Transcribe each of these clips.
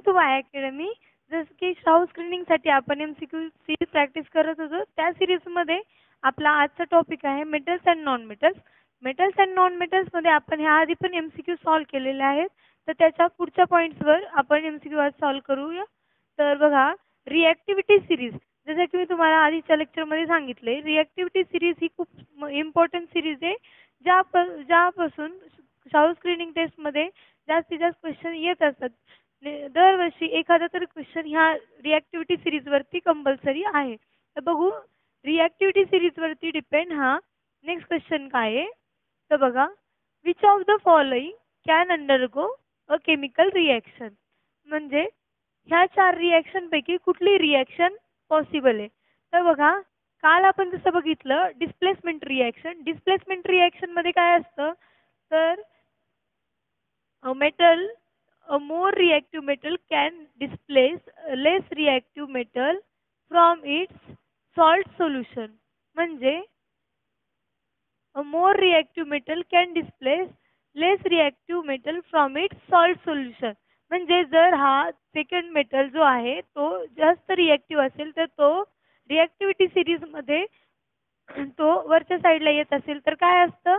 To my academy. जसं की शाहू स्क्रीनिंगसाठी आपण MCQ सीरीज प्रॅक्टिस करत होतो, त्या सिरीजमध्ये आपला आजचा टॉपिक आहे metals and non metals. Metals and non मेटल्समध्ये आपण ह्या आधी पण MCQ सॉल्व केलेले आहेत, तर त्याच्या पुढच्या पॉईंट्सवर आपण MCQ आज सॉल्व करूया. तर बघा, रिॲक्टिव्हिटी सिरीज, जसं की मी तुम्हाला आधीच्या लेक्चरमध्ये सांगितले, रिॲक्टिव्हिटी सिरीज ही खूप इम्पॉर्टंट सिरीज आहे, ज्यापासून शाहू स्क्रीनिंग टेस्टमध्ये जास्तीत जास्त क्वेश्चन येत असतात. दरवर्षी एखादा तरी क्वेश्चन ह्या रिॲक्टिव्हिटी सिरीजवरती कंपल्सरी आहे. तर बघू, रिॲक्टिव्हिटी सिरीजवरती डिपेंड हा नेक्स्ट क्वेश्चन काय आहे. तर बघा, which of the following can undergo a chemical reaction. म्हणजे ह्या 4 रिॲक्शन पैकी कुठली रिॲक्शन पॉसिबल आहे. तर बघा, काल आपण जसं बघितलं डिस्प्लेसमेंट रिॲक्शन. डिस्प्लेसमेंट रिॲक्शन मध्ये काय असतं, तर a more reactive metal can displace a less reactive metal from its salt solution. म्हणजे a more reactive metal can displace less reactive metal from its salt solution. म्हणजे जर हा second metal जो आहे तो जास्त रिॲक्टिव्ह असेल, तर तो रिॲक्टिव्हिटी सिरीज मध्ये तो वरच्या साईडला येत असेल तर काय असतं,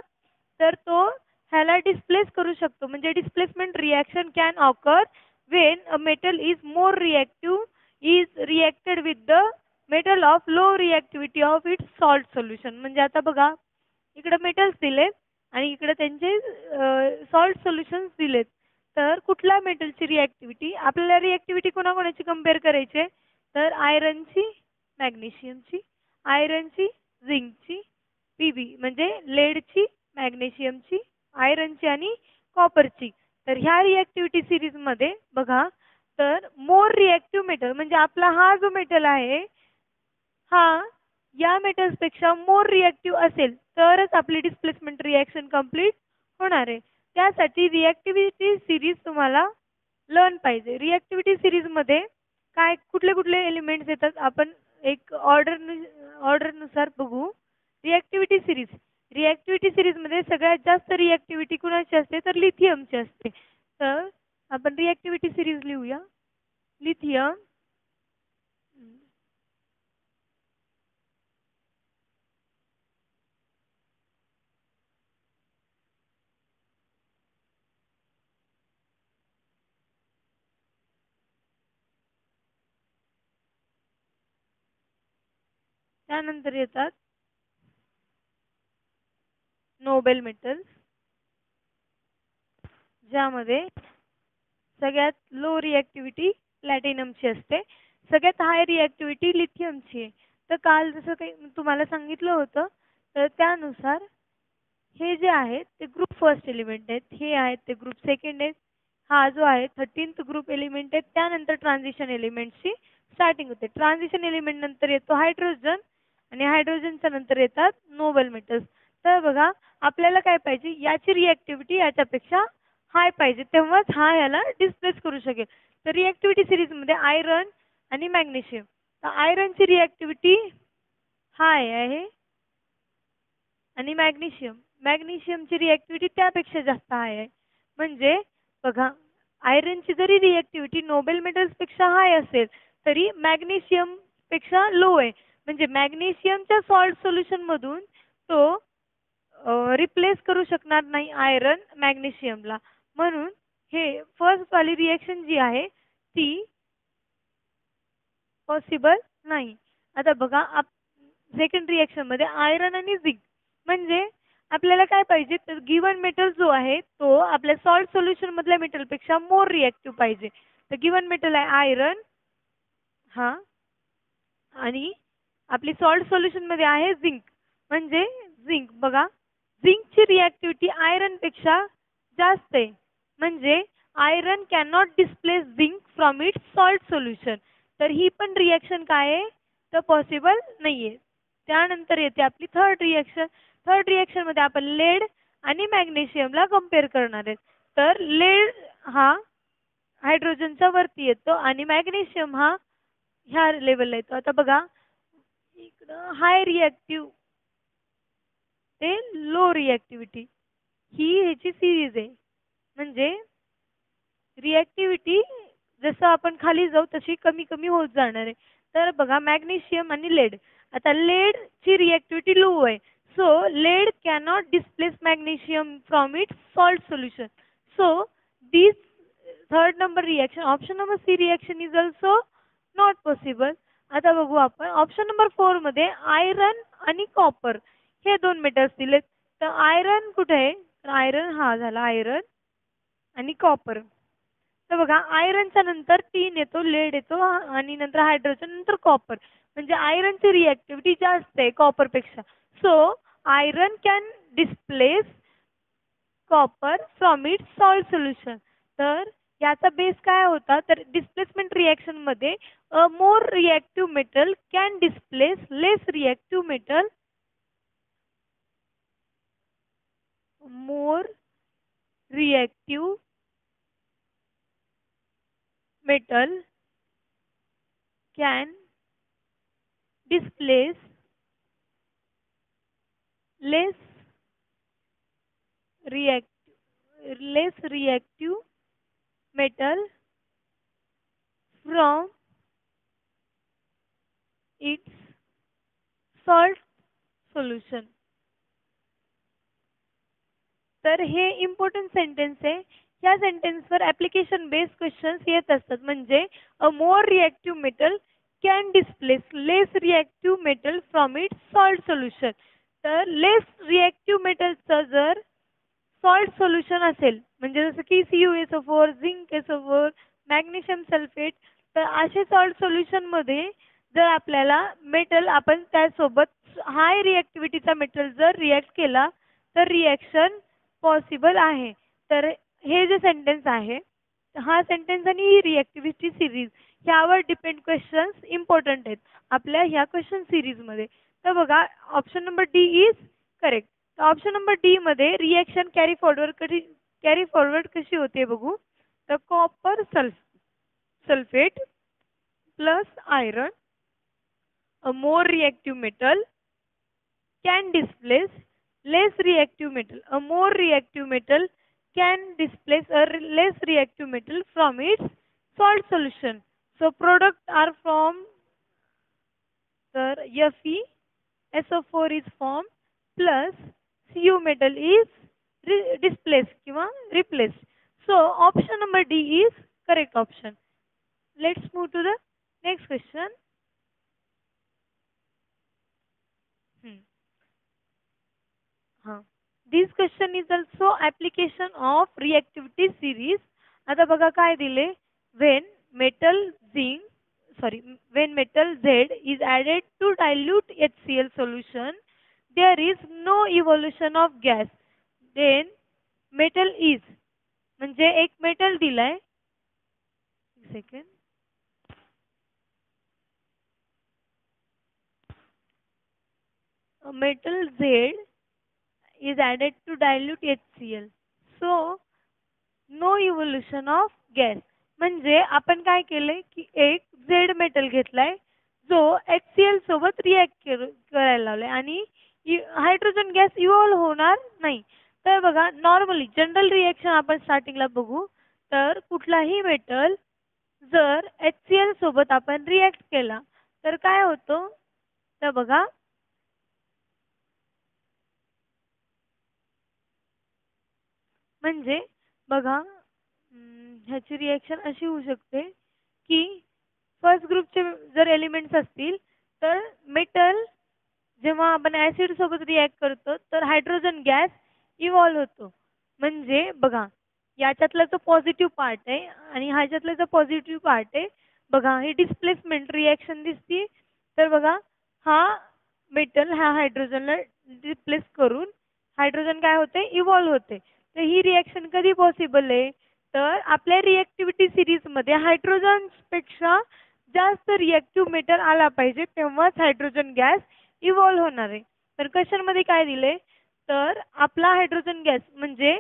तर तो ह्याला डिस्प्लेस करू शकतो. म्हणजे displacement reaction can occur when a metal is more reactive is reacted with the metal of low reactivity of its salt solution. म्हणजे आता बघा, इकडे मेटल्स दिलेत आणि इकडे त्यांचे सॉल्ट सोल्युशन्स दिलेत. तर कुठल्या मेटलची रिॲक्टिव्हिटी, आपल्याला रिॲक्टिव्हिटी कोणाकोणाची कम्पेअर करायची, तर आयरनची, मॅग्नेशियमची, आयरनची, झिंकची, Pb म्हणजे लेडची, मॅग्नेशियमची, आयरनची आणि कॉपरची. तर ह्या रिॲक्टिव्हिटी सिरीज मध्ये बघा, तर मोर रिॲक्टिव्ह मेटल म्हणजे आपला हा जो मेटल आहे हा या मेटल्स पेक्षा मोर रिॲक्टिव्ह असेल तरच आपली डिस्प्लेसमेंट रिॲक्शन कंप्लीट होणार आहे. त्यासाठी रिॲक्टिव्हिटी सिरीज तुम्हाला लर्न पाहिजे. रिॲक्टिव्हिटी सिरीज मध्ये काय कुठले कुठले एलिमेंट्स येतात आपण एक ऑर्डरनुसार बघू. रिॲक्टिव्हिटी सिरीज, रिॲक्टिव्हिटी सिरीज मध्ये सगळ्यात जास्त रिॲक्टिव्हिटी कुणाची असते, तर लिथियमची असते. तर आपण रिॲक्टिव्हिटी सिरीज लिहूया. लिथियम, त्यानंतर येतात नोबेल मेटल्स, ज्यामध्ये सगळ्यात लो रिॲक्टिव्हिटी प्लॅटिनमची असते, सगळ्यात हाय रिॲक्टिव्हिटी लिथियमची आहे. तर काल जसं काही तुम्हाला सांगितलं होतं, तर त्यानुसार हे जे आहेत ते ग्रुप फर्स्ट एलिमेंट आहेत, हे आहेत ते ग्रुप सेकंड आहेत, हा जो आहे 13th ग्रुप एलिमेंट आहे. त्यानंतर ट्रान्झिशन एलिमेंटची स्टार्टिंग होते. ट्रान्झिशन एलिमेंट नंतर येतो हायड्रोजन आणि हायड्रोजनच्या नंतर येतात नोबेल मेटल्स. तर बघा, आपल्याला काय पाहिजे, याची रिॲक्टिव्हिटी याच्यापेक्षा हाय पाहिजे, तेव्हाच हा याला डिस्प्लेस करू शकेल. तर रिॲक्टिव्हिटी सिरीज मध्ये आयरन आणि मॅग्नेशियम, तर आयरनची रिॲक्टिव्हिटी हाय आहे आणि मॅग्नेशियमची रिॲक्टिव्हिटी त्यापेक्षा जास्त हाय आहे. म्हणजे बघा, आयरनची जरी रिॲक्टिव्हिटी नोबेल मेटल्स पेक्षा हाय असेल तरी मॅग्नेशियम पेक्षा लो आहे. म्हणजे मॅग्नेशियमच्या सॉल्ट सोल्युशन मधून तो रिप्लेस करू शकणार नाही आयरन मॅग्नेशियमला. म्हणून हे फर्स्ट वाली रिॲक्शन जी आहे ती पॉसिबल नाही. आता बघा, सेकंड रिॲक्शन मध्ये आयरन आणि झिंक, म्हणजे आपल्याला काय पाहिजे, तर गिवन मेटल जो आहे तो आपल्या सॉल्ट सोल्युशन मधल्या मेटल पेक्षा मोर रिॲक्टिव्ह पाहिजे. तर गिवन मेटल आहे आयरन, हा, आणि आपली सॉल्ट सोल्युशन मध्ये आहे झिंक. म्हणजे झिंक बघा, झिंकची रिॲक्टिव्हिटी आयरन पेक्षा जास्त आहे. म्हणजे iron can not displace zinc from its salt solution. तर ही पण रिॲक्शन काय आहे, तर पॉसिबल नाहीये. त्यानंतर येते आपली थर्ड रिॲक्शन. थर्ड रिॲक्शन मध्ये आपण लेड आणि मॅग्नेशियमला कम्पेअर करणार आहे. तर लेड हा हायड्रोजनच्या वरती येतो आणि मॅग्नेशियम हा ह्या लेवलला येतो. आता बघा, इकडं हाय रिॲक्टिव्ह ते लो रिॲक्टिव्हिटी, ही ह्याची सिरीज आहे. म्हणजे रिॲक्टिव्हिटी जसं आपण खाली जाऊ तशी कमी कमी होत जाणार आहे. तर बघा मॅग्नेशियम आणि लेड. आता लेड ची रिएक्टिव्हिटी लो आहे. So lead cannot displace magnesium from its salt solution. So this third number reaction option number C reaction is also not possible. आता बघू आपण ऑप्शन नंबर 4 मध्ये आयरन आणि कॉपर हे दोन मेटल्स दिलेत. तर आयरन कुठे आहे? तर आयरन हा झाला आयरन आणि कॉपर. तर बघा आयरनच्या नंतर टीन येतो, लेड येतो आणि नंतर हायड्रोजन, नंतर कॉपर. म्हणजे आयरनची रिएक्टिव्हिटी जास्त आहे कॉपर पेक्षा. So iron can displace copper from its salt solution. तर याचा बेस काय होता? तर डिस्प्लेसमेंट रिएक्शन मध्ये more reactive metal can displace less reactive metal. More reactive metal can displace less reactive metal from its salt solution. तर हे important sentence आहे. या सेंटेन्सवर ऍप्लिकेशन बेस्ड क्वेश्चन्स येत असतात. म्हणजे a more reactive metal can displace less reactive metal from its salt solution. तर less reactive मेटलचं जर salt solution असेल म्हणजे जसं की CuSO4, zinc SO4, magnesium sulphate. तर असे सॉल्ट सोल्युशन मध्ये जर आपल्याला मेटल आपण त्यासोबत हाय रिएक्टिव्हिटीचा मेटल जर रिएक्ट केला तर रिएक्शन पॉसिबल आहे. तर हे जे सेंटेन्स आहे हा सेंटेन्स आणि ही रिएक्टिव्हिटी सिरीज यावर डिपेंड क्वेश्चन्स इम्पॉर्टंट आहेत आपल्या ह्या क्वेश्चन सिरीज मध्ये. तर बघा option number D is correct. Option number D मध्ये रिएक्शन कॅरी फॉरवर्ड कशी होते बघू. तर copper sulphate plus iron a more reactive metal can displace less reactive metal. A more reactive metal can displace a less reactive metal from its salt solution. So products are from the FeSO4 is formed plus Cu metal is displaced किंवा replaced. So option number D is correct option. Let's move to the next question. This question is also application of reactivity series. आता बघा काय दिले. when metal when metal Z is added to dilute HCl solution there is no evolution of gas. then metal is म्हणजे एक metal दिलाय. Second metal Z is added to dilute HCl. So no evolution of gas. म्हणजे आपण काय केलंय की एक Z metal घेतलाय जो HCl सोबत रिएक्ट करायला लावलाय आणि हायड्रोजन गॅस इव्हॉल्व होणार नाही. तर बघा नॉर्मली जनरल रिएक्शन आपण स्टार्टिंगला बघू. तर कुठलाही मेटल जर HCl सोबत आपण रिएक्ट केला तर काय होतं. तर बघा म्हणजे बघा ह्याची रिएक्शन अशी होऊ शकते की फर्स्ट ग्रुपचे जर एलिमेंट्स असतील तर मेटल जेव्हा आपण ऍसिड सोबत रिएक्ट करतो तर हायड्रोजन गॅस इव्हॉल्व होतो. म्हणजे बघा याच्यातला जो पॉझिटिव्ह पार्ट आहे आणि ह्याच्यातला जो पॉझिटिव्ह पार्ट आहे बघा ही डिस्प्लेसमेंट रिएक्शन दिसती. तर बघा हा मेटल ह्या हायड्रोजनला डिस्प्लेस करून हायड्रोजन काय होते इव्हॉल्व होते. तर ही रिएक्शन कधी पॉसिबल आहे. तर आपल्या रिएक्टिव्हिटी सिरीज मध्ये हायड्रोजन पेक्षा जास्त रिएक्टिव्ह मेटल आला पाहिजे तेव्हाच हायड्रोजन गॅस इव्हॉल्व होणार आहे. तर क्वेश्चन मध्ये काय दिले. तर आपला हायड्रोजन गॅस म्हणजे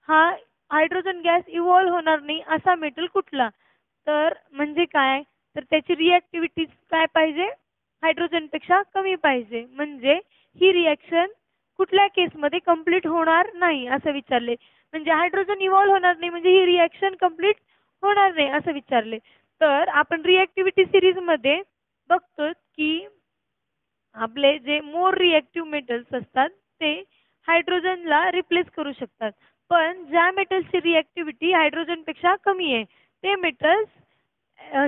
हा हायड्रोजन गॅस इव्हॉल्व होणार नाही असा मेटल कुठला. तर म्हणजे काय तर त्याची रिएक्टिव्हिटी काय पाहिजे हायड्रोजन पेक्षा कमी पाहिजे. म्हणजे ही रिएक्शन कुठल्या केसमध्ये कंप्लीट होणार नाही असं विचारले. म्हणजे हायड्रोजन इव्हॉल्व होणार नाही म्हणजे ही रिएक्शन कंप्लीट होणार नाही असं विचारले. तर आपण रिएक्टिव्हिटी सिरीज मध्ये बघतो की आपले जे मोर रिएक्टिव्ह मेटल्स असतात ते हायड्रोजनला रिप्लेस करू शकतात. पण ज्या मेटल्सची रिएक्टिव्हिटी हायड्रोजनपेक्षा कमी आहे ते मेटल्स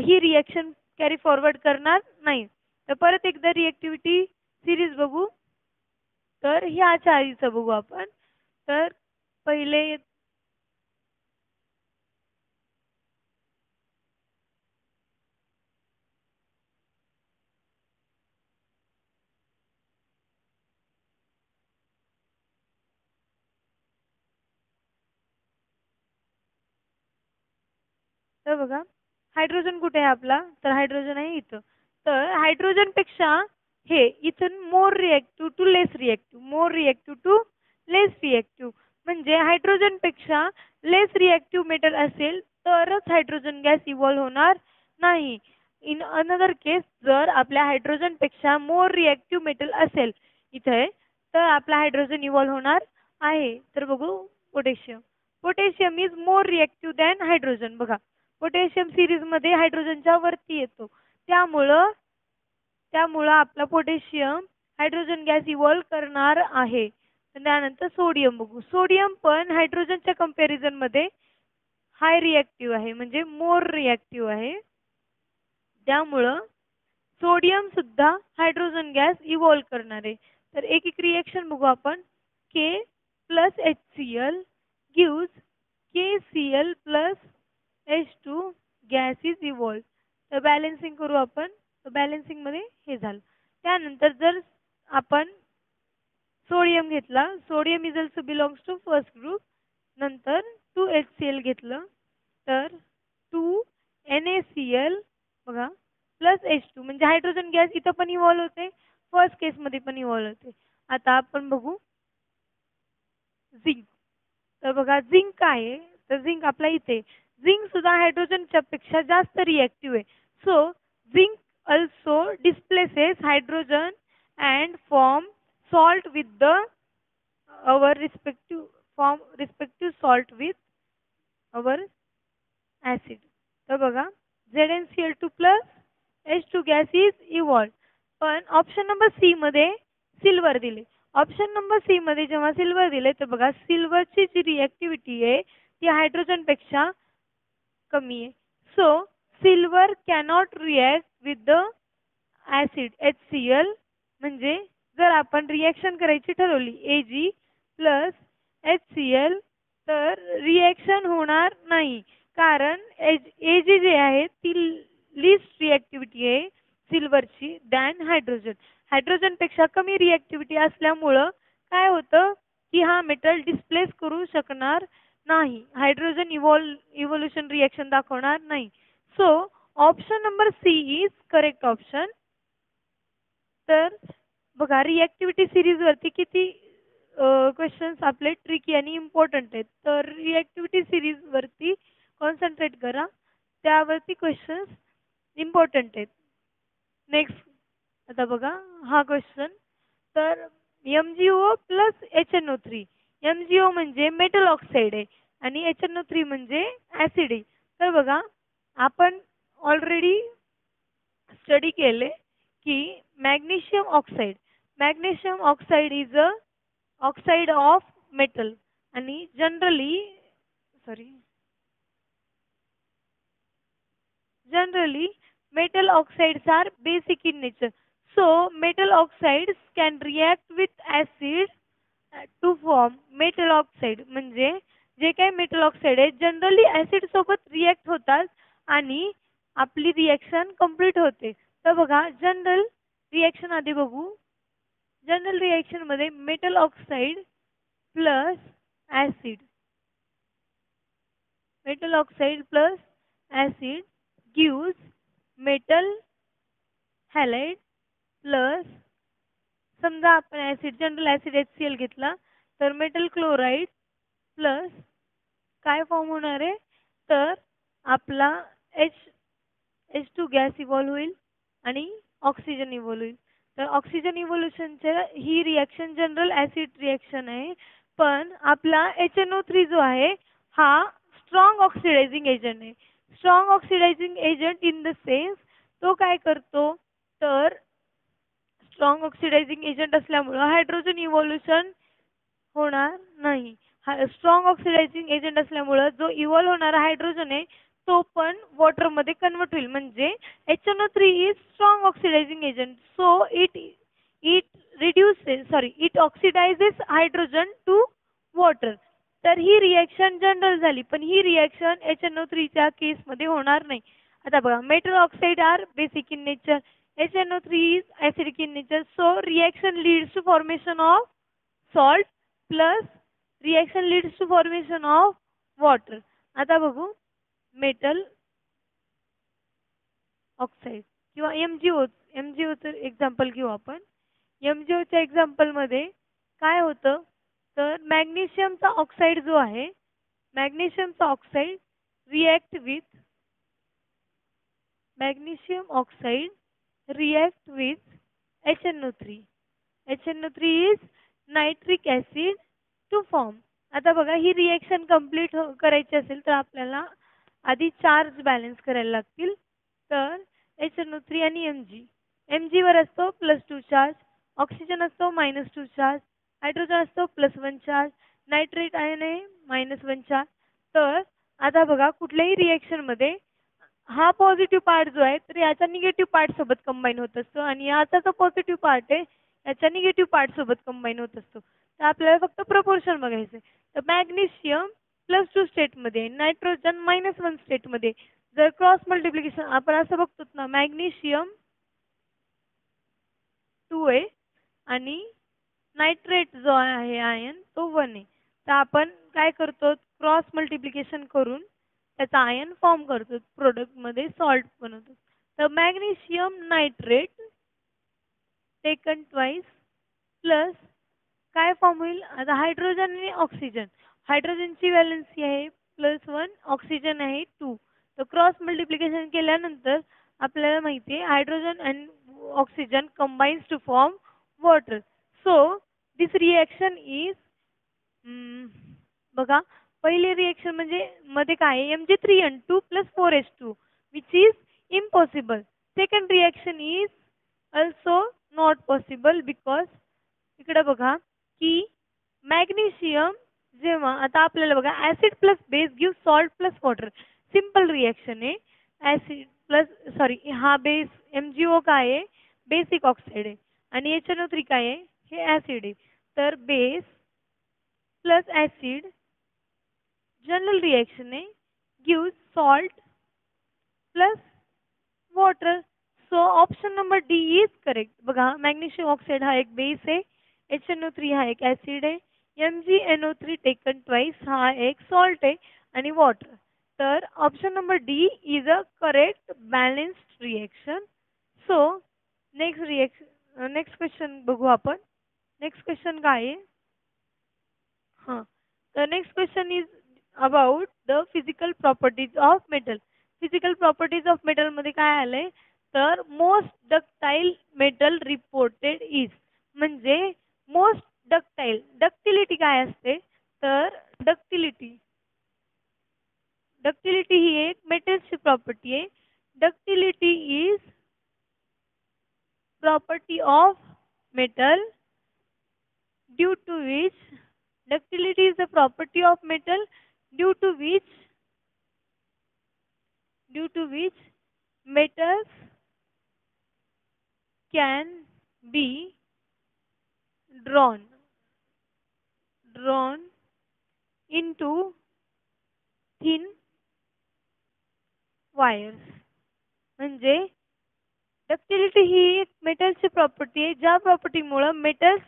ही रिएक्शन कॅरी फॉरवर्ड करणार नाही. तर परत एकदा रिएक्टिव्हिटी सिरीज बघू. तर ह्या चारीचं बघू आपण. तर पहिले तर बघा हायड्रोजन कुठे आहे आपला, तर हायड्रोजन आहे इथं. तर हायड्रोजन पेक्षा हे इथून more reactive to less reactive, more reactive to less reactive, म्हणजे हायड्रोजन पेक्षा लेस रिएक्टिव्ह मेटल असेल तरच हायड्रोजन गॅस इव्हॉल्व होणार नाही. इन अनदर केस जर आपल्या हायड्रोजन पेक्षा मोर रिएक्टिव्ह मेटल असेल इथे तर आपला हायड्रोजन इव्हॉल्व होणार आहे. तर बघू potassium. Potassium is more reactive than hydrogen. बघा पोटॅशियम सिरीज मध्ये हायड्रोजनच्या वरती येतो, त्यामुळं त्यामुळं आपला पोटॅशियम हायड्रोजन गॅस इव्हॉल्व करणार आहे. त्यानंतर सोडियम बघू. सोडियम पण हायड्रोजनच्या कंपॅरिझन मध्ये हाय रिएक्टिव्ह आहे, म्हणजे मोर रिएक्टिव्ह आहे. त्यामुळं सोडियम सुद्धा हायड्रोजन गॅस इव्हॉल्व करणार आहे. तर एक एक रिएक्शन बघू आपण. K plus HCl gives KCl plus H2 gas is evolved. तर बॅलन्सिंग करू आपण. तर बॅलन्सिंग मध्ये हे झालं. त्यानंतर जर आपण सोडियम घेतला, sodium is also belongs to first group. नंतर 2HCl घेतलं तर 2NaCl बघा प्लस H2, म्हणजे हायड्रोजन गॅस इथं पण इव्हॉल्व होते, फर्स्ट केस मध्ये पण इव्हॉल्व होते. आता आपण बघू झिंक. तर बघा झिंक काय आहे, तर झिंक आपला इथे झिंक सुद्धा हायड्रोजनच्या पेक्षा जास्त रिएक्टिव्ह आहे. So zinc also displaces hydrogen and form salt with the our respective form respective salt with our acid. तर बघा ZnCl2 plus H2 gas is evolved. पण ऑप्शन नंबर सी मध्ये सिल्वर दिले. ऑप्शन नंबर सी मध्ये जेव्हा silver दिले तर बघा सिल्वरची जी रिएक्टिव्हिटी आहे ती हायड्रोजन पेक्षा कमी आहे. So silver cannot react with the acid HCl, म्हणजे जर आपण रिएक्शन करायची ठरवली Ag प्लस HCl तर रिएक्शन होणार नाही, कारण Ag जे आहे ती लिस्ट रिएक्टिव्हिटी आहे सिल्वरची दॅन हायड्रोजन. हायड्रोजन पेक्षा कमी रिएक्टिव्हिटी असल्यामुळं काय होतं की हा मेटल डिस्प्लेस करू शकणार नाही, हायड्रोजन इव्होल्यूशन रिएक्शन दाखवणार नाही. So option number C is correct option. तर बघा रिएक्टिव्हिटी सिरीज वरती किती क्वेश्चन्स आपले ट्रिकी आणि इम्पॉर्टंट आहेत. तर रिएक्टिव्हिटी सिरीज वरती कॉन्सन्ट्रेट करा, त्यावरती क्वेश्चन्स इम्पॉर्टंट आहेत. नेक्स्ट आता बघा हा क्वेश्चन. तर MgO प्लस HNO3. MgO म्हणजे मेटल ऑक्साइड आहे आणि HNO3 म्हणजे ऍसिड आहे. तर बघा आपण ऑलरेडी स्टडी केले की magnesium oxide is a oxide of metal आणि generally metal oxides are basic in nature. So metal oxides can react with acid to form metal oxide. म्हणजे जे काही मेटल ऑक्साइड आहे जनरली ऍसिड सोबत react होतात आणि आपली रिएक्शन कंप्लीट होते. तर बघा जनरल रिएक्शन आधी बघू. जनरल रिएक्शन मध्ये metal oxide plus acid, metal oxide plus acid gives metal halide plus, समजा आपण ऍसिड जनरल ऍसिड HCl घेतला तर मेटल क्लोराइड प्लस काय फॉर्म होणार आहे, तर आपला H2 गॅस इव्हॉल्व होईल आणि ऑक्सिजन इव्हॉल्व होईल. तर ऑक्सिजन इव्होल्यूशनच्या ही रिएक्शन जनरल ऍसिड रिएक्शन आहे. पण आपला HNO3 जो आहे हा स्ट्रॉंग ऑक्सिडायझिंग एजंट आहे. Strong oxidizing agent in the sense तो काय करतो तर स्ट्रॉंग ऑक्सिडायझिंग एजंट असल्यामुळे हायड्रोजन इव्होल्युशन होणार नाही. स्ट्रॉंग ऑक्सिडायझिंग एजंट असल्यामुळे जो इव्हॉल्व होणारा हायड्रोजन आहे तो पण वॉटर मध्ये कन्वर्ट होईल. म्हणजे HNO3 is strong oxidizing agent so it it oxidizes hydrogen to water. तर ही रिएक्शन जनरल झाली पण ही रिएक्शन HNO3 च्या केस मध्ये होणार नाही. आता बघा metal oxide are basic in nature, HNO3 is acidic in nature, so reaction leads to formation of salt plus reaction leads to formation of water. आता बघू मेटल ऑक्साइड किंवा MgOचं एक्झाम्पल घेऊ आपण. MgOच्या एक्झाम्पल मध्ये काय होतं तर मॅग्नेशियमचा ऑक्साइड जो आहे मॅग्नेशियमचा oxide react with magnesium oxide react with HNO3. HNO3 is nitric acid to form. आता बघा ही रिएक्शन कंप्लीट करायची असेल तर आपल्याला आधी चार्ज बॅलन्स करायला लागतील. तर HNO3 आणि Mg वर असतो +2 चार्ज, ऑक्सिजन असतो -2 चार्ज, हायड्रोजन असतो +1 चार्ज, नायट्रेट आयन आहे -1 चार्ज. तर आता बघा कुठल्याही रिएक्शन मध्ये हा पॉझिटिव्ह पार्ट जो आहे तर याचा निगेटिव्ह पार्ट सोबत कंबाईन होत असतो आणि याचा जो पॉझिटिव्ह पार्ट आहे याच्या निगेटिव्ह पार्ट सोबत कंबाईन होत असतो. तर आपल्याला फक्त प्रपोर्शन बघायचं आहे. तर मॅग्नेशियम +2 स्टेट मध्ये, नायट्रोजन -1 स्टेट मध्ये. जर क्रॉस मल्टिप्लिकेशन आपण असं बघतो ना मॅग्नेशियम 2 आहे आणि नायट्रेट जो आहे आयन तो 1 आहे. तर आपण काय करतो क्रॉस मल्टिप्लिकेशन करून त्याचा आयन फॉर्म करतो प्रोडक्ट मध्ये सॉल्ट बनवतो. तर magnesium nitrate taken twice plus काय फॉर्म होईल आता हायड्रोजन आणि ऑक्सिजन. हायड्रोजनची व्हॅलेन्सी आहे +1, ऑक्सिजन आहे 2. तर क्रॉस मल्टिप्लिकेशन केल्यानंतर आपल्याला माहिती आहे hydrogen and oxygen combines to form water. So this reaction is बघा पहिली रिएक्शन म्हणजे मध्ये काय आहे Mg3N2 + 4H2 which is impossible. Second reaction is also not possible because इकडे बघा की मॅग्नेशियम जेव्हा आता आपल्याला बघा acid plus base give salt plus water. Simple reaction आहे. ऍसिड प्लस हा बेस MgO काय आहे बेसिक ऑक्साइड आहे आणि HNO3 काय आहे हे ऍसिड आहे. तर base plus acid general reaction आहे give salt plus water. So option number D is correct. बघा मॅग्नेशियम ऑक्साइड हा एक बेस आहे, HNO3 हा एक ऍसिड आहे, MgNO3 टेकन ट्वाइस हा एक सॉल्ट आहे आणि वॉटर. तर option number D is a correct balanced reaction. So next question बघू आपण. नेक्स्ट क्वेश्चन काय आहे हां तर next question is about the physical properties of metal. Physical properties of metal मध्ये काय आलंय तर most ductile metal reported is म्हणजे मोस्ट डक्टाइल. डक्टिलिटी काय असते तर डक्टिलिटी ही एक मेटलची प्रॉपर्टी आहे. Ductility is property of metal due to which ductility is the property of metal due to which metals can be drawn into thin wires. म्हणजे ductility ही एक मेटलची प्रॉपर्टी आहे ज्या प्रॉपर्टीमुळे metals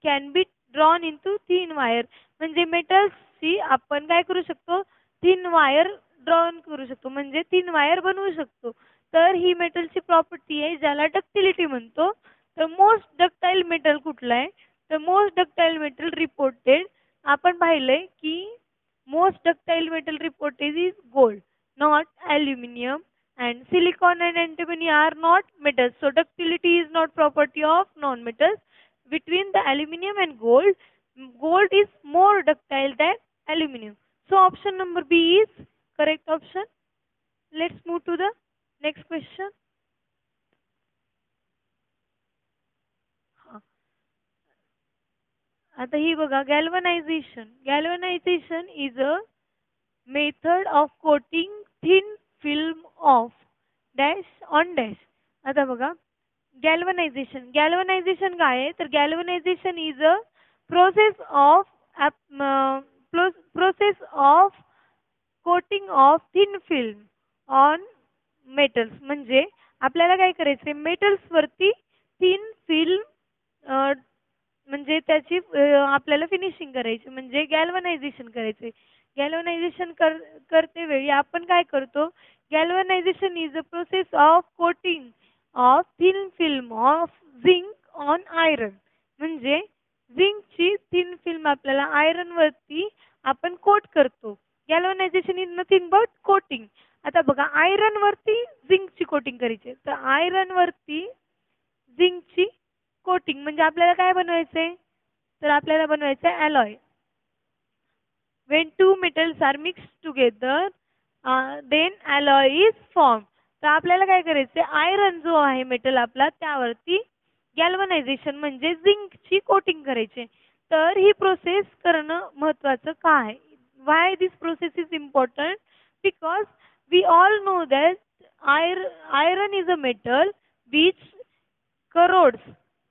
can be drawn into thin wire. म्हणजे मेटल्सची आपण काय करू शकतो थिन वायर ड्रॉन करू शकतो म्हणजे थिन वायर बनवू शकतो. तर ही मेटलची प्रॉपर्टी आहे ज्याला डक्टिलिटी म्हणतो. तर मोस्ट डक्टाइल मेटल कुठलं आहे तर मोस्ट डक्टाइल मेटल रिपोर्टेड आपण पाहिलंय की most ductile metal reported is gold not aluminium and silicon and antimony are not metals. So ductility is not property of non-metals. Between the aluminum and gold is more ductile than aluminum. So option number B is correct option. Let's move to the next question. आता ही बघा, galvanization. Galvanization is a method of coating thin film of dash on dash. आता बघा, galvanization. Galvanization काय आहे? तर galvanization is a process of process of coating of thin film on metals. म्हणजे आपल्याला काय करायचे, मेटल्स वरती थिन फिल्म म्हणजे त्याची आपल्याला फिनिशिंग करायची, म्हणजे गॅल्वनायझेशन करायचे. गॅल्वनायझेशन करते वेळी आपण काय करतो, galvanization is a process of coating of thin film of zinc on iron. म्हणजे झिंकची थिन फिल्म आपल्याला आयरन वरती आपण कोट करतो. Galvanization is nothing but coating. आता बघा, आयरन वरती झिंकची कोटिंग करायची, तर आयरन वरती झिंकची कोटिंग म्हणजे आपल्याला काय बनवायचंय, तर आपल्याला बनवायचं alloy. When two metals are mixed together, then alloy is formed. तर आपल्याला काय करायचंय, आयरन जो आहे मेटल आपला, त्यावरती गॅल्वनायझेशन म्हणजे झिंकची कोटिंग करायची. तर ही प्रोसेस करणं महत्त्वाचं का आहे? Why this process is important? Because we all know that iron is a metal which corrodes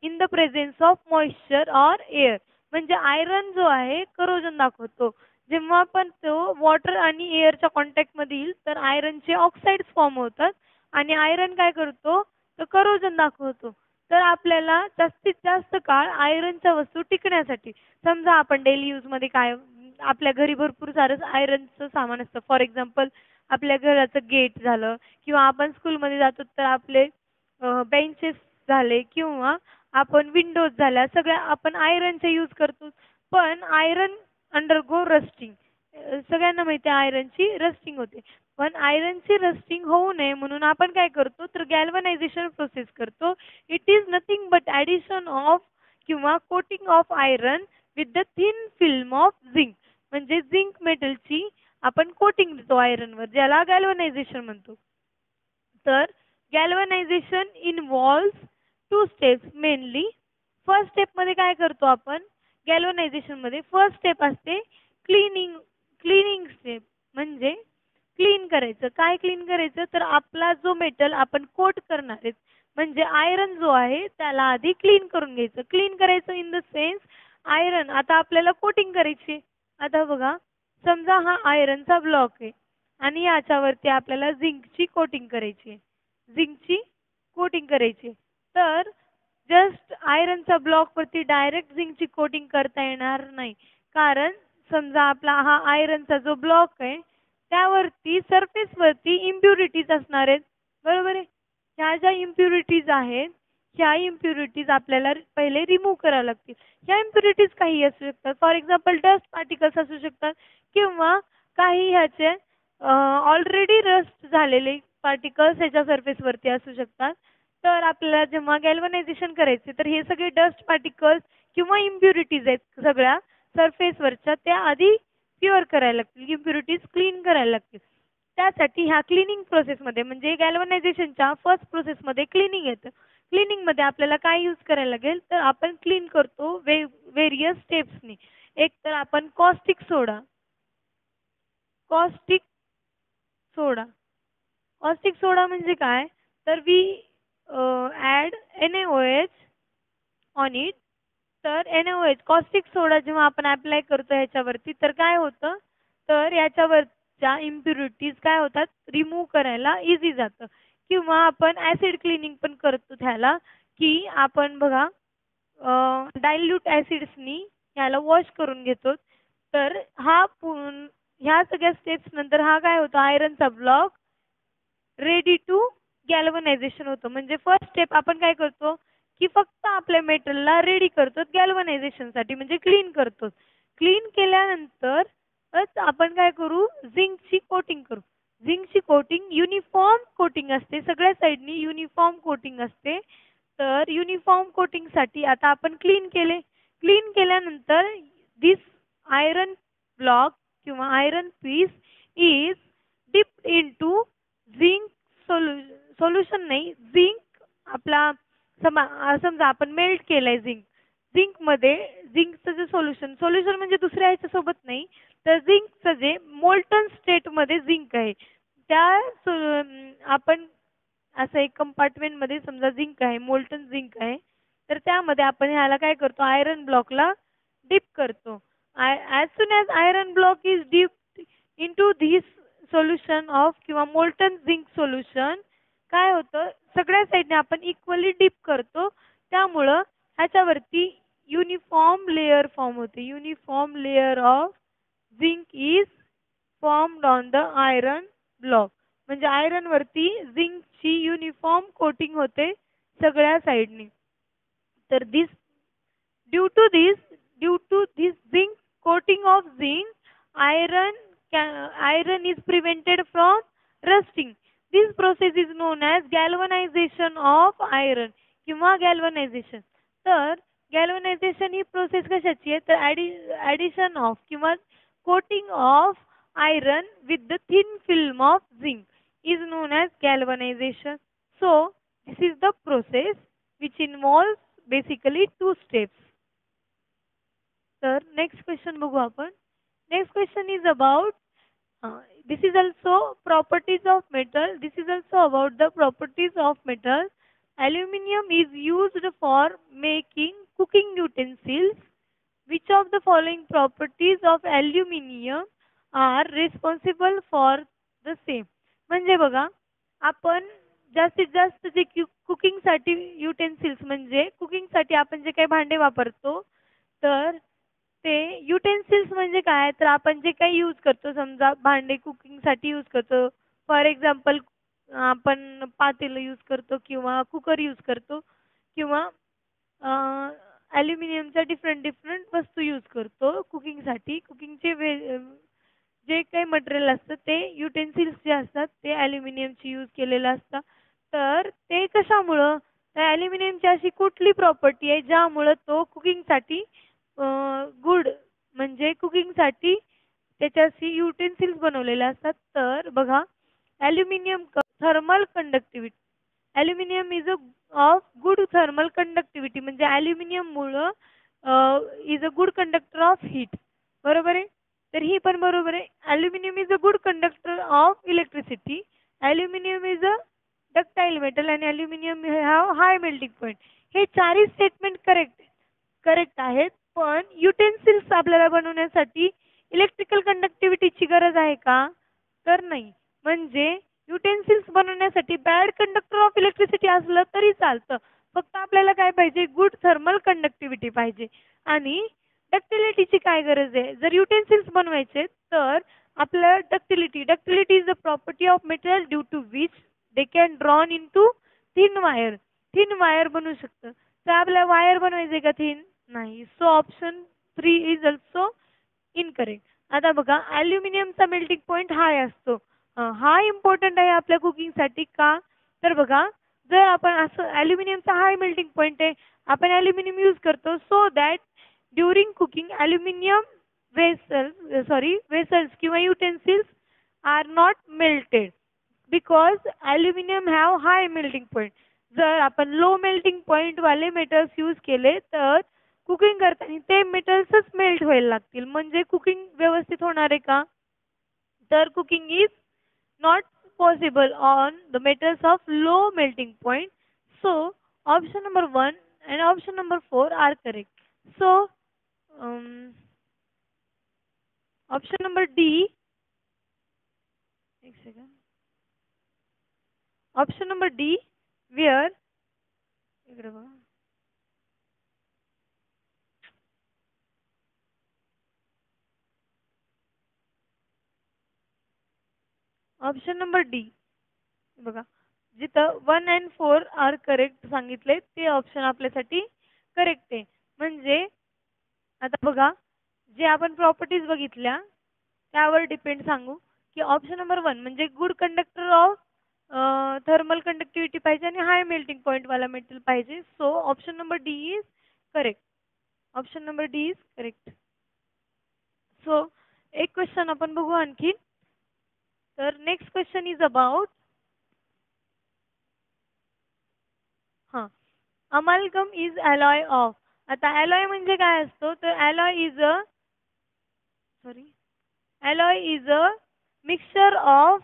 in the presence of moisture or air. म्हणजे आयरन जो आहे करोजन दाखवतो. जेव्हा पण तो वॉटर आणि एअरच्या कॉन्टॅक्ट मध्ये येईल तर आयरनचे ऑक्साइड्स फॉर्म होतात आणि आयरन काय करतो, तर करोजन दाखवतो. तर आपल्याला जास्तीत जास्त काळ आयरनच्या वस्तू टिकण्यासाठी, समजा आपण डेली यूज मध्ये काय, आपल्या घरी भरपूर सारं आयरनचं सामान असतं. फॉर एक्झाम्पल आपल्या घराचं गेट झालं, किंवा आपण स्कूलमध्ये जातो तर आपले बेंचेस झाले, किंवा आपण विंडोज झाल्या, सगळ्या आपण आयरनचे यूज करतो. पण आयरन अंडरगो रस्टिंग. सगळ्यांना माहिती आहे आयरनची रस्टिंग होते. पण आयरनची रस्टिंग होऊ नये म्हणून आपण काय करतो, तर गॅल्वनायझेशन प्रोसेस करतो. It is nothing but addition of किंवा coating of iron with the thin film of zinc. म्हणजे झिंक मेटलची आपण कोटिंग देतो आयरनवर, ज्याला गॅल्वनायझेशन म्हणतो. तर galvanization involves two steps mainly. First step मध्ये काय करतो आपण, गॅल्वनायझेशन मध्ये फर्स्ट स्टेप असते क्लीनिंग. क्लीनिंग स्टेप म्हणजे क्लीन करायचं. काय क्लीन करायचं, तर आपला जो मेटल आपण कोट करणार आहे म्हणजे आयरन जो आहे त्याला आधी क्लीन करून घ्यायचं. क्लीन करायचं इन द सेन्स, आयरन आता आपल्याला कोटिंग करायची. आता बघा, समजा हा आयरनचा ब्लॉक आहे आणि याच्यावरती आपल्याला झिंकची कोटिंग करायची. झिंकची कोटिंग करायची. तर जस्ट आयरनच्या ब्लॉक वरती डायरेक्ट झिंकची कोटिंग करता येणार नाही. कारण समजा आपला हा आयरनचा जो ब्लॉक आहे त्यावरती सरफेस वरती इम्प्युरिटीज असणार आहेत, बरोबर आहे. ह्या ज्या इम्प्युरिटीज आहेत, ह्या इम्प्युरिटीज आपल्याला पहिले रिमूव्ह कराव्या लागतील. ह्या इम्प्युरिटीज काही असू शकतात. फॉर एक्झाम्पल डस्ट पार्टिकल्स असू शकतात, किंवा काही ह्याचे ऑलरेडी रस्ट झालेले पार्टिकल्स ह्याच्या सरफेस वरती असू शकतात. तर आपल्याला जेव्हा गॅल्वनायझेशन करायचे तर हे सगळे डस्ट पार्टिकल्स किंवा इम्प्युरिटीज आहेत सगळ्या सरफेसवरच्या, त्या आधी प्युअर करायला लागतील, इम्प्युरिटीज क्लीन करायला लागतील. त्यासाठी ह्या क्लिनिंग प्रोसेसमध्ये म्हणजे गॅल्वनायझेशनच्या फर्स्ट प्रोसेसमध्ये क्लिनिंग येतं. क्लिनिंग मध्ये आपल्याला काय यूज करायला लागेल, तर आपण क्लीन करतो वेरियस स्टेप्सनी. एक तर आपण caustic soda. Caustic soda. Caustic soda म्हणजे काय, तर we add NaOH on it. तर NaOH कॉस्टिक सोडा जेव्हा आपण अप्लाय करतो ह्याच्यावरती तर काय होतं, तर याच्यावरच्या इम्प्युरिटीज काय होतात, रिमूव्ह करायला इझी जातं. किंवा आपण ॲसिड क्लिनिंग पण करतो त्याला, की आपण बघा डायल्यूट ॲसिड्सनी ह्याला वॉश करून घेतो. तर ह्या सगळ्या स्टेप्स नंतर हा काय होतो, आयरनचा ब्लॉक रेडी टू गॅल्वनायझेशन होतं. म्हणजे फर्स्ट स्टेप आपण काय करतो, की फक्त आपल्या मेटलला रेडी करतो गॅल्वनायझेशनसाठी, म्हणजे क्लीन करतो. क्लीन केल्यानंतर आपण काय करू, झिंकची कोटिंग करू. झिंकची कोटिंग युनिफॉर्म कोटिंग असते, सगळ्या साईडनी युनिफॉर्म कोटिंग असते. तर युनिफॉर्म कोटिंगसाठी आता आपण क्लीन केले. क्लीन केल्यानंतर दिस आयरन ब्लॉक किंवा iron piece is dipped into zinc solution नाही, झिंक आपला समजा आपण मेल्ट केलंय झिंक, झिंक मध्ये झिंकचं जे सोल्युशन सोल्युशन म्हणजे दुसऱ्या ह्याच्या सोबत नाही, तर झिंकचं जे मोल्टन स्टेट मध्ये झिंक आहे त्या आपण असं एक कंपार्टमेंट मध्ये समजा झिंक आहे, मोल्टन झिंक आहे, तर त्यामध्ये आपण ह्याला काय करतो, आयरन ब्लॉकला डिप करतो. As soon as iron block is dip into this solution of किंवा मोल्टन झिंक सोल्युशन, काय होतं सगळ्या साईडने आपण इक्वली डिप करतो, त्यामुळं ह्याच्यावरती युनिफॉर्म लेयर फॉर्म होते. Uniform layer of zinc is formed on the iron block. म्हणजे आयरन वरती झिंकची युनिफॉर्म कोटिंग होते सगळ्या साईडनी. तर due to this zinc coating of zinc, iron is prevented from rusting. This process is known as galvanization of iron किंवा galvanization. तर galvanization ही process कशाची आहे, तर addition of किंवा coating of iron with the thin film of zinc is known as galvanization. So this is the process which involves basically two steps. तर next question बघू आपण. Next question is about this is also properties of metal. This is also about the properties of metal. Aluminium is used for making cooking utensils. Which of the following properties of aluminium are responsible for the same? म्हणजे बघा, आपण जास्तीत जास्त जे cooking साठी utensils म्हणजे cooking साठी आपण जे काही भांडे वापरतो, तर ते युटेन्सिल्स म्हणजे काय, तर आपण जे काही यूज करतो, समजा भांडे कुकिंग साठी यूज करतो, फॉर एक्झाम्पल आपण पातेलं यूज करतो किंवा कुकर यूज करतो किंवा ॲल्युमिनियमच्या डिफरंट डिफरंट वस्तू यूज करतो कुकिंगसाठी. कुकिंगचे जे काही मटेरियल असतं ते युटेन्सिल्स जे असतात ते ॲल्युमिनियमची यूज केलेलं असतं. तर ते कशामुळं, तर ॲल्युमिनियमची अशी कुठली प्रॉपर्टी आहे ज्यामुळं तो कुकिंगसाठी गुड, म्हणजे कुकिंगसाठी त्याच्याशी युटेन्सिल्स बनवलेले असतात. तर बघा, aluminium thermal conductivity, aluminium is of good thermal conductivity, म्हणजे ॲल्युमिनियम मुळे is a good conductor of heat. बरोबर आहे, तर ही पण बरोबर आहे. Aluminium is a good conductor of electricity. Aluminium is a ductile metal आणि aluminium have high melting point. हे चारही स्टेटमेंट करेक्ट आहेत. पण युटेन्सिल्स आपल्याला बनवण्यासाठी इलेक्ट्रिकल कंडक्टिव्हिटीची गरज आहे का, तर नाही. म्हणजे युटेन्सिल्स बनवण्यासाठी बॅड कंडक्टर ऑफ इलेक्ट्रिसिटी असलं तरी चालतं, फक्त आपल्याला काय पाहिजे, गुड थर्मल कंडक्टिव्हिटी पाहिजे. आणि डक्टिलिटीची काय गरज आहे, जर युटेन्सिल्स बनवायचे तर आपल्याला ductility is the property of material due to which they can drawn into thin wire बनवू शकतं. तर आपल्याला वायर बनवायचे का थिन, नाही. So option 3 is also incorrect. आता बघा, ॲल्युमिनियमचा मेल्टिंग पॉईंट हाय असतो. हा इम्पॉर्टंट आहे आपल्या कुकिंगसाठी का, तर बघा, जर आपण असं ॲल्युमिनियमचा हाय मेल्टिंग पॉईंट आहे, आपण ॲल्युमिनियम यूज करतो so that during cooking aluminium vessels किंवा utensils are not melted because aluminium have high melting point. जर आपण लो मेल्टिंग पॉईंट वाले मेटल्स यूज केले तर कुकिंग करताना ते मेटल्सच मेल्ट व्हायला लागतील, म्हणजे कुकिंग व्यवस्थित होणार आहे का, तर cooking is not possible on the metals of low melting point. So option number 1 and option number 4 are correct. So option number D, एक second, option number D where इकडे बघा, ऑप्शन नंबर डी बघा, जिथं 1 and 4 R correct सांगितले ते option आपल्यासाठी correct आहे. म्हणजे आता बघा, जे आपण प्रॉपर्टीज बघितल्या त्यावर डिपेंड सांगू की ऑप्शन नंबर 1 म्हणजे good conductor of thermal conductivity पाहिजे आणि हाय मेल्टिंग पॉईंट वाला मेटल पाहिजे. So option number D is correct. Option number D is correct. So एक क्वेश्चन आपण बघू आणखी. तर नेक्स्ट क्वेश्चन इज अबाउट हां. अमाल्गम इज अलोय ऑफ. आता अलोय म्हणजे काय असतो? तर alloy is a mixture of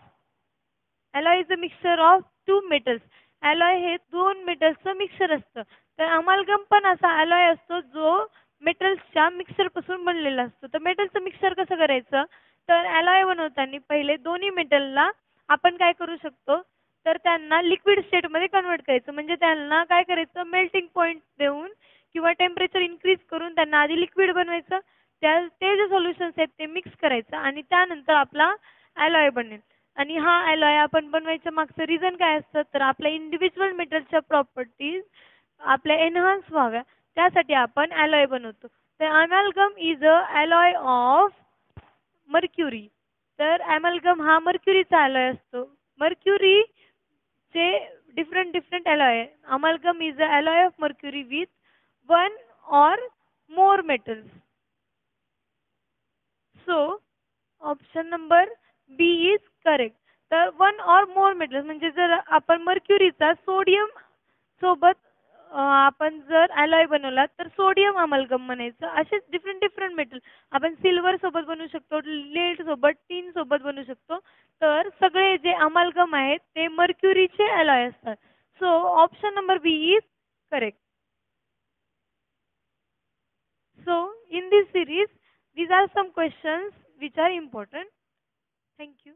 alloy is a mixture of two metals. alloy हे दोन मेटल्सचं मिक्सचर असतं. तर अमाल्गम पण असा alloy असतो जो मेटल्सच्या मिक्सचर पासून बनलेला असतो. तर मेटलचं मिक्सचर कसं करायचं? तर alloy बनवताना पहिले दोन्ही मेटलला आपण काय करू शकतो? तर त्यांना लिक्विड स्टेटमध्ये कन्वर्ट करायचं. म्हणजे त्यांना काय करायचं? मेल्टिंग पॉइंट देऊन किंवा टेम्परेचर इन्क्रीज करून त्यांना आधी लिक्विड बनवायचं. ते जे सोल्युशन्स आहेत ते मिक्स करायचं आणि त्यानंतर आपला alloy बनेल. आणि हा alloy आपण बनवायच्या मागचं रिझन काय असतं? तर आपल्या इंडिव्हिज्युअल मेटलच्या प्रॉपर्टीज आपल्या एनहान्स व्हाव्या त्यासाठी आपण alloy बनवतो. तर amalgam is a alloy of mercury. तर अमॅल्गम हा मर्क्युरीचा alloy असतो. मर्क्युरी चे डिफरंट डिफरंट alloy आहे. Amalgam is a alloy of mercury with one or more metals. So option number B is correct. तर वन और मोर मेटल्स म्हणजे जर आपण मर्क्युरीचा सोडियम सोबत आपण जर alloy बनवला तर सोडियम अमलगम म्हणायचं. असेच डिफरंट डिफरंट मेटल आपण सिल्वर सोबत बनवू शकतो, लेड सोबत, टीन सोबत बनवू शकतो. तर सगळे जे अमलगम आहेत ते मर्क्युरीचे alloy असतात. So option number B is correct. So, in this series, these are some questions which are important. Thank you.